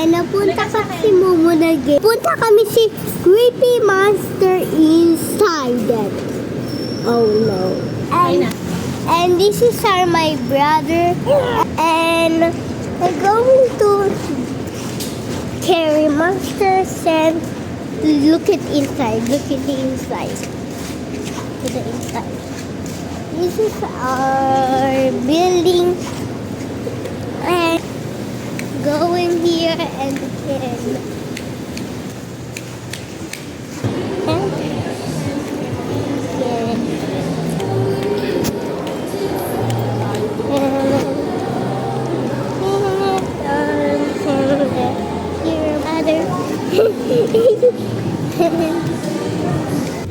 napunta kasi Momo na game. Punta kami si creepy monster inside it. Oh no. And this is my brother. And we're going to carry monsters and look at inside. Look at the inside. To the inside. This is our building. And go in here and again.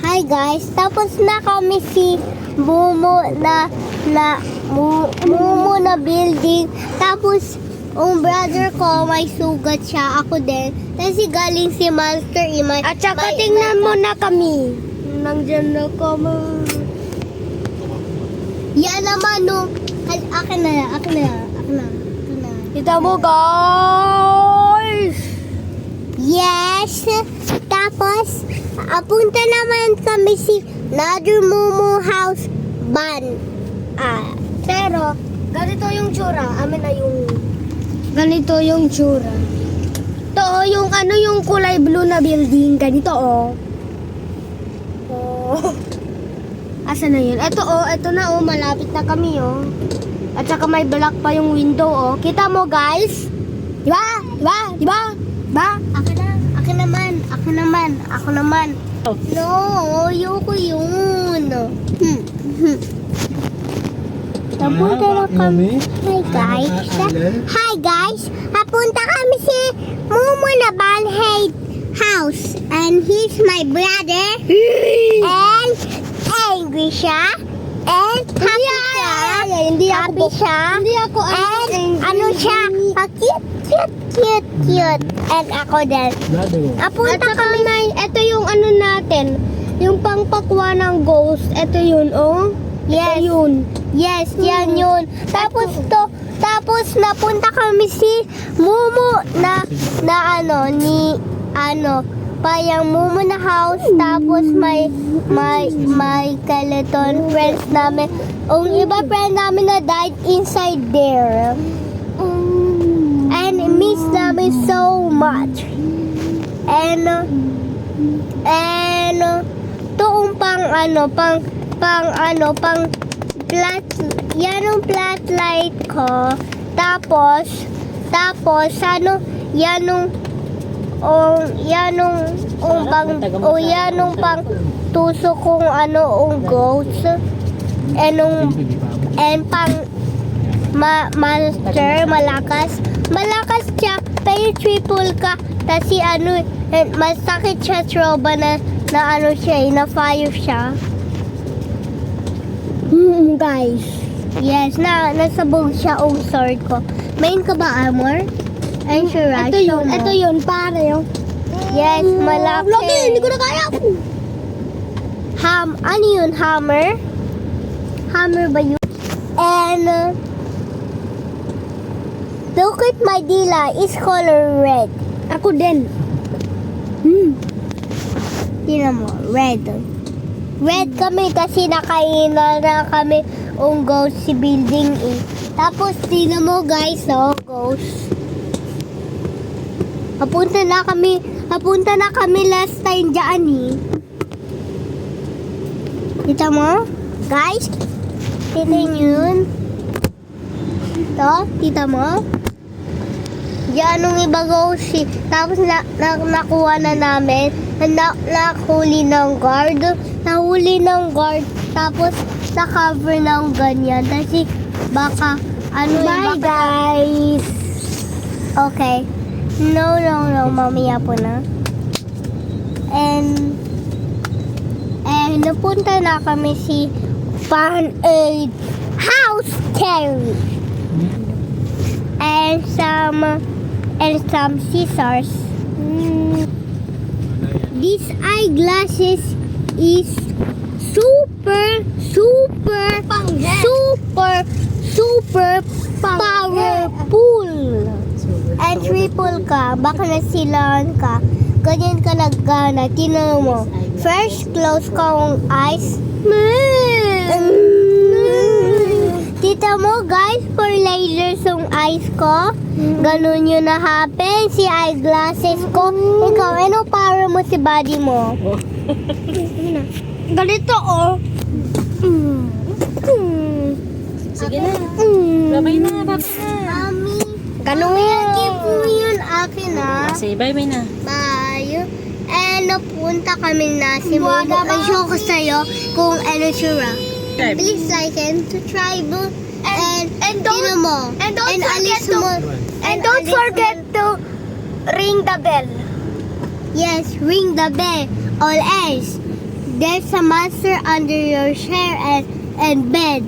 Hi guys, tapos na kami si Momo na Momo na building. Tapos ang brother ko may sugat siya, ako din. Kasi galing si Monster Imay. At saka tingnan mo na kami. Nandiyan na kami. Yan naman no. Akin na. Kita mo guys. Yes. Tapos, punta naman kami si another Momo house van. Pero, ganito yung tsura. Amin na yung... Ganito yung tsura. Ito, yung ano yung kulay blue na building. Ganito, oh. Oh. Asa na yun? Ito, oh. Ito na, oh. Malapit na kami, oh. At saka may black pa yung window, oh. Kita mo, guys? Diba? Ako naman. No, ayoko yun. Napunta na kami. Hi guys. Napunta kami si Momo na Balhead house. And he's my brother. And angry siya. And happy siya. Hindi ako. And ano siya? Cute. And ako din. Napunta kami. Ito yung ano natin. Yung pangpakwa ng ghost. Ito yun, oh. Yes. Ito yun. Yes, yan yun. Tapos napunta kami si Momo na parang Momo na house. Tapos may skeleton friends namin. Ang iba friend namin na died inside there. And miss namin so much. And toong pang flat, yan ang flat light ko. Tapos yanong pang tuso kong ghost. And pang monster, malakas siya, pero triple ka. Kasi masakit siya troba na siya, na fire siya. Guys. Yes, nasabog siya ang sword ko. Main ka ba armor? Ay, sure. Ito yun, pare yung. Yes, malaki. Lagi, hindi ko na kaya. Ano yun, hammer? Hammer ba yun? And look at my dila, is color red. Ako din. Tingnan mo, red. Red kami kasi nakainan na kami ang ghost si building eh. Tapos tingnan mo guys, ghost. Papunta na kami last time dyan eh. Kita mo? Guys, kita yun. Ito, kita mo? Diyan nung iba ghost eh. Tapos nakuha na namin. Nahuli ng guard. Tapos na-cover ng ganyan. Kasi baka Bye guys. Okay. No. Mamaya po na. And napunta na kami si Fan Aid House Carry. And some scissors. These eyeglasses is super powerful. and triple ka, baka nasilahan ka, ganyan ka naggana, tinan mo. First, close ka ang eyes. Tita mo, guys, for lasers yung eyes ko. Ganun yun na happen. Si eyeglasses ko. Ikaw, ano power mo si body mo? Ganito, oh. Sige na. Babay na, babay na. Mami, Ganun. give mo yun akin, ah. Sige, bye-bye na. Bye. And napunta kami na si Momo. I-show ko sa'yo kung ano sura. Please like and subscribe. And don't- mo. and don't forget alis to- mo. And don't forget to ring the bell. Yes, ring the bell. Or else, there's a monster under your chair and bed.